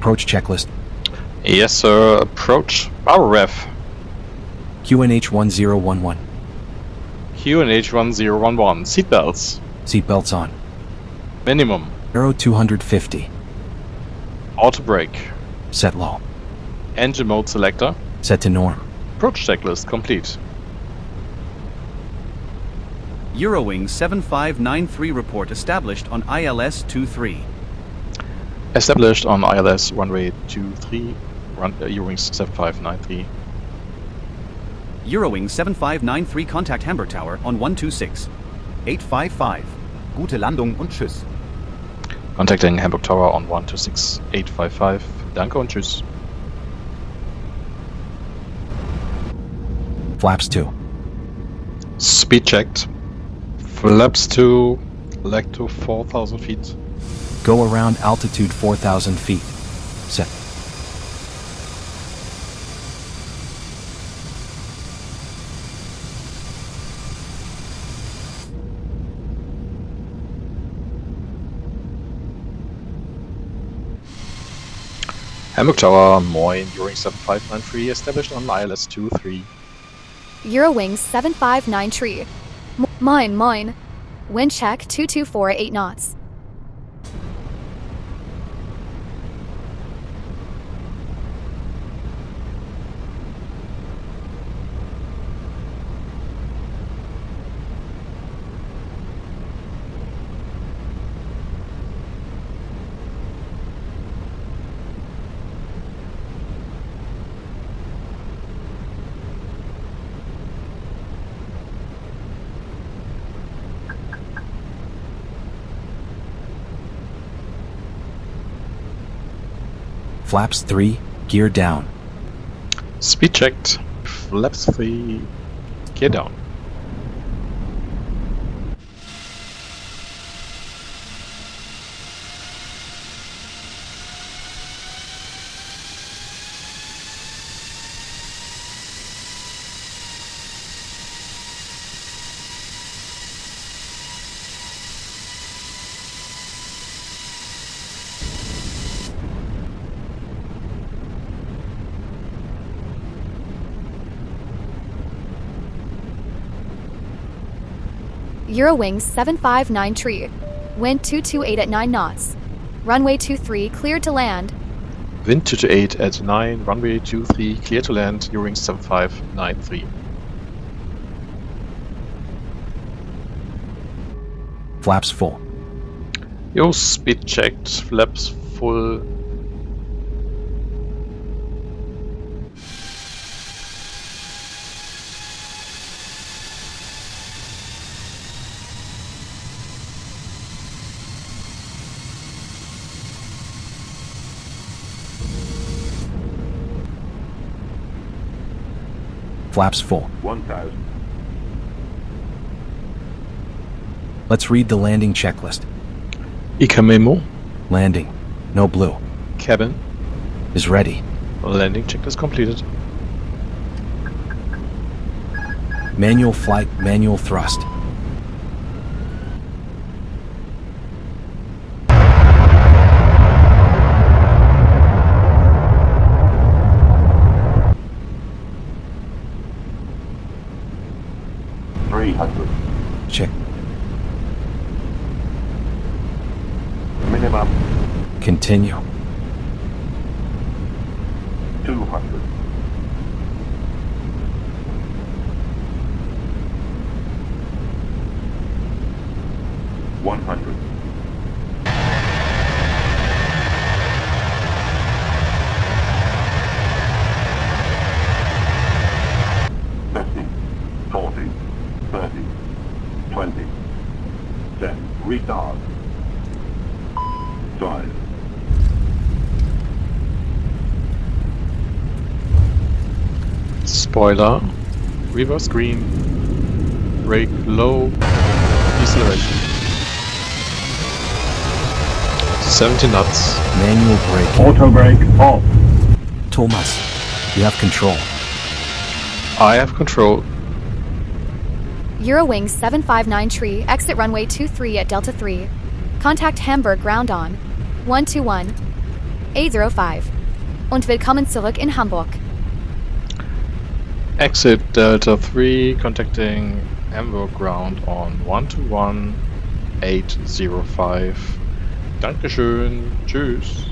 Approach checklist. Yes, sir. Approach. Power ref. QNH 1011. QNH 1011. Seatbelts. Seatbelts on. Minimum. Aero 250. Auto brake. Set low. Engine mode selector. Set to norm. Approach checklist complete. Eurowings 7593 report established on ILS 23. Established on ILS runway 23. Eurowings 7593. Eurowings 7593 contact Hamburg Tower on 126. 855. Gute Landung und Tschüss. Contacting Hamburg Tower on 126 855. Danke und Tschüss. Flaps 2. Speed checked. Flaps 2. Leg to 4,000 feet. Go around altitude 4,000 feet. Set. Hamburg Tower, moin, Eurowings 7593, established on ILS 23. Eurowings 7593. Mine. Wind check 2248 knots. Flaps 3. Gear down. Speed checked. Flaps 3. Gear down. Eurowings 7593. Wind 228 at 9 knots. Runway 23 cleared to land. Wind 228 at 9, runway 23, clear to land, Eurowings 7593. Flaps full. Yo, speed checked, flaps full. Flaps full. 1,000. Let's read the landing checklist. ICA memo. Landing. No blue. Cabin. Is ready. Landing checklist completed. Manual flight, manual thrust. Check. Minimum Continue. 200. $100. Retard. Drive. Spoiler. Reverse green. Brake low. Deceleration. 70 knots. Manual brake. Auto brake off. Thomas, you have control. I have control. Eurowings 7593. Exit runway 23 at Delta 3. Contact Hamburg ground on 121. A05. Und willkommen zurück in Hamburg. Exit Delta 3, contacting Hamburg ground on 121805. Dankeschön, tschüss.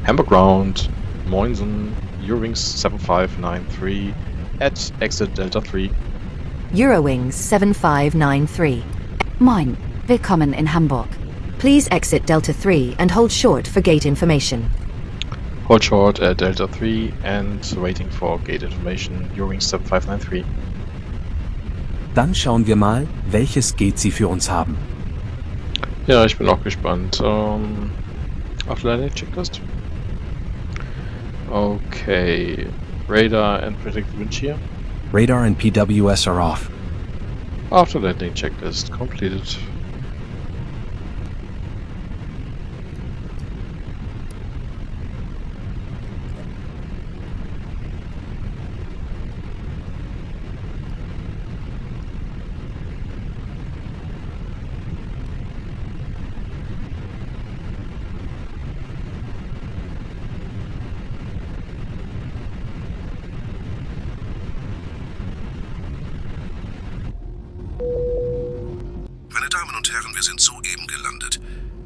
Hamburg ground, Moinsen, Eurowings 7593 at exit Delta 3. Eurowings 7593. Moin, willkommen in Hamburg. Please exit Delta 3 and hold short for gate information. Hold short at Delta 3 and waiting for gate information, Eurowings 7593. Dann schauen wir mal, welches Gate Sie für uns haben. Ja, ich bin auch gespannt. After landing checklist. Okay, radar and predicted wind shear. Radar and PWS are off. After landing checklist completed. Meine Damen und Herren, wir sind soeben gelandet.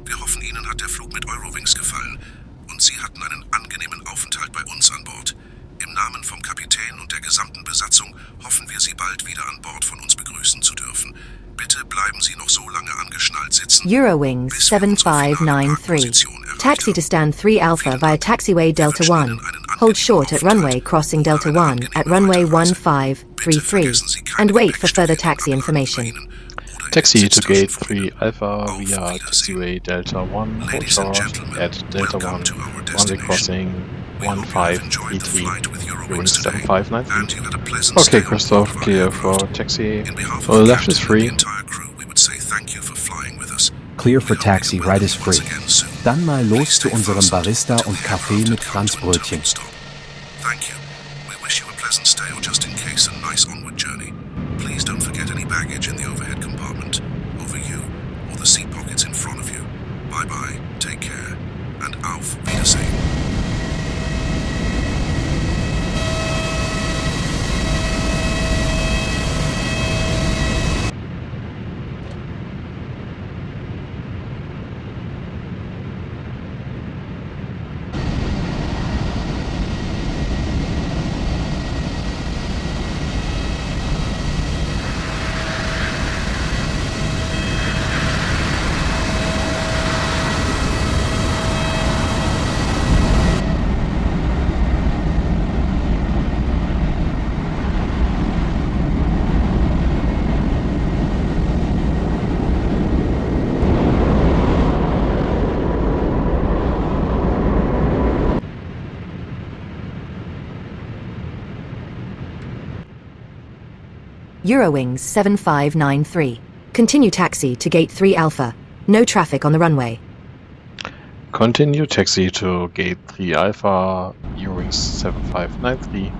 Wir hoffen, Ihnen hat der Flug mit Eurowings gefallen und Sie hatten einen angenehmen Aufenthalt bei uns an Bord. Im Namen vom Kapitän und der gesamten Besatzung hoffen wir, Sie bald wieder an Bord von uns begrüßen zu dürfen. Bitte bleiben Sie noch so lange angeschnallt sitzen. Eurowings 7593. Taxi to stand 3 Alpha via taxiway Delta 1. Hold short at runway crossing Delta 1 at runway 1533 and wait for further taxi information. Taxi to gate 3 Alpha via taxiway Delta 1, hold short at Delta 1, runway crossing 1533, Eurowings 7593. Okay, Christoph, clear for taxi. So the left is free. Clear for taxi, right is free. Dann mal los zu unserem Barista und Kaffee mit Franzbrötchen. Thank you. We wish you a pleasant stay or just in case a nice onward journey. Please don't forget any baggage in the overhead compartment, over you, or the seat pockets in front of you. Bye-bye, take care, and auf Wiedersehen. Eurowings 7593. Continue taxi to gate 3 Alpha. No traffic on the runway. Continue taxi to gate 3 Alpha, Eurowings 7593.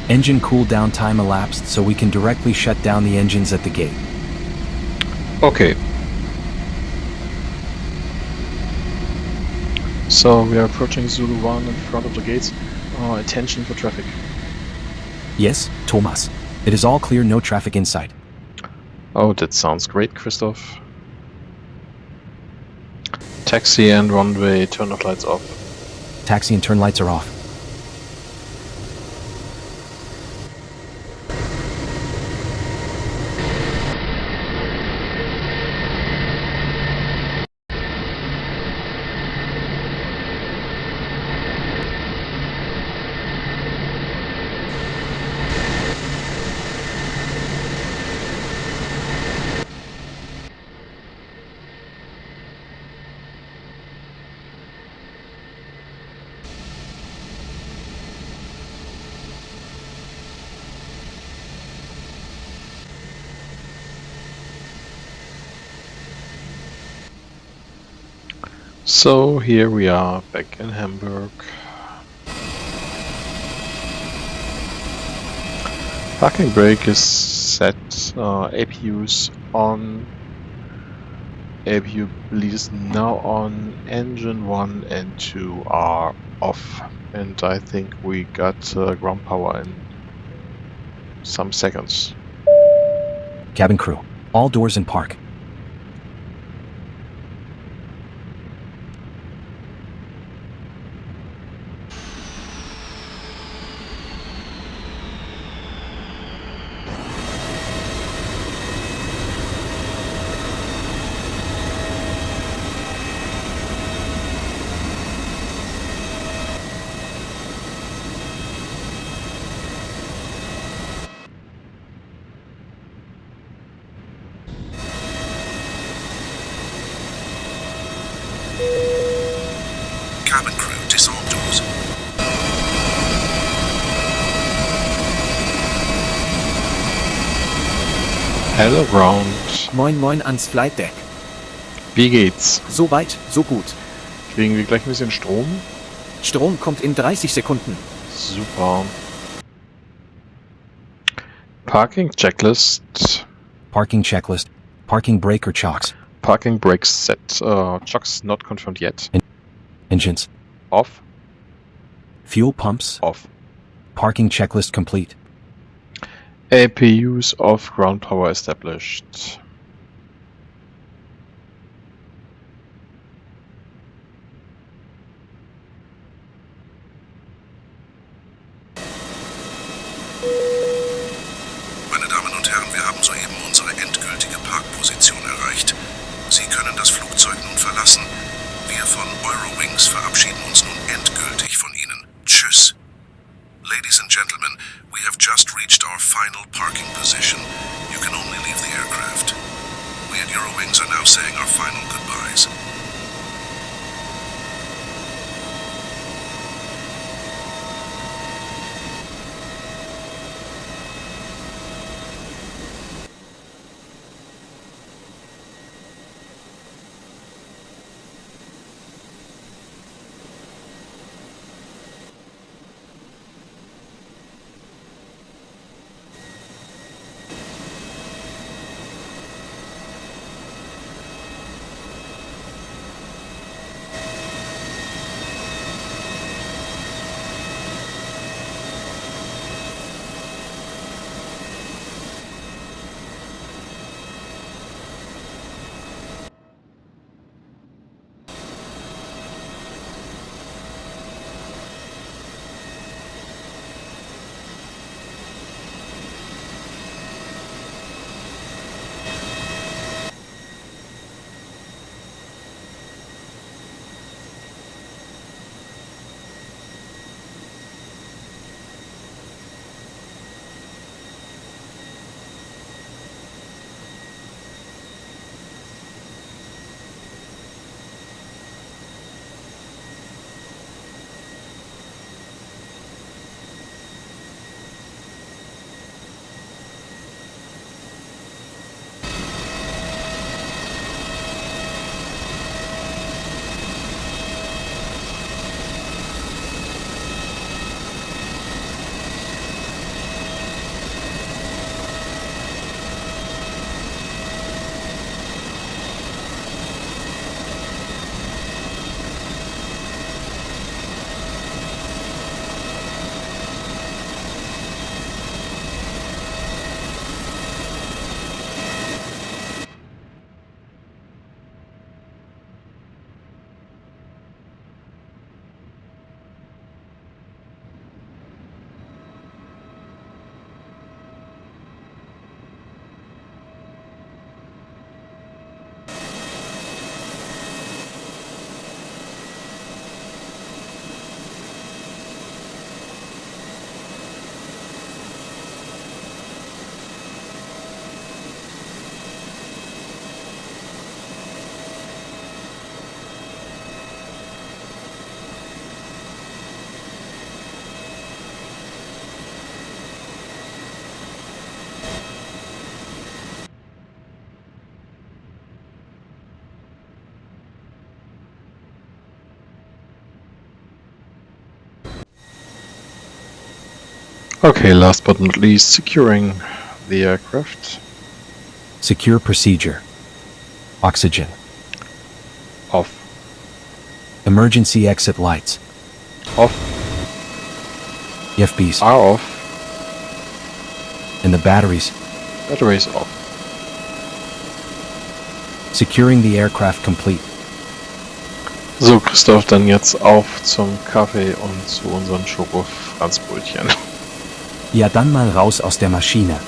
Engine cool down time elapsed, so we can directly shut down the engines at the gate. Okay. So we are approaching Zulu 1 in front of the gates. Attention for traffic. Yes, Thomas. It is all clear, no traffic in sight. Oh, that sounds great, Christoph. Taxi and runway, turn off lights off. Taxi and turn lights are off. So here we are back in Hamburg. Parking brake is set, APU's on, APU bleed is now on, engine 1 and 2 are off, and I think we got ground power in some seconds. Cabin crew, all doors in park. Cabin crew, disarm doors. Hello Ground. Moin moin ans Flight Deck. Wie geht's? So weit, so gut. Kriegen wir gleich ein bisschen Strom? Strom kommt in 30 Sekunden. Super. Parking Checklist. Parking checklist. Parking brake or chocks. Parking brakes set. Chocks not confirmed yet. Engines. Off. Fuel pumps. Off. Parking checklist complete. APUs off, ground power established. Meine Damen und Herren, wir haben soeben unsere endgültige Parkposition erreicht. Sie können das Flugzeug nun verlassen. Wir von Eurowings verabschieden uns nun endgültig von Ihnen. Tschüss. Ladies and gentlemen, we have just reached our final parking position. You can only leave the aircraft. We at Eurowings are now saying our final goodbyes. Okay, last but not least, securing the aircraft. Secure procedure. Oxygen. Off. Emergency exit lights. Off. EFBs. Are off. And the batteries. Batteries off. Securing the aircraft complete. So, Christoph, dann jetzt auf zum Kaffee und zu unseren Schoko-Franzbrötchen. Ja, dann mal raus aus der Maschine.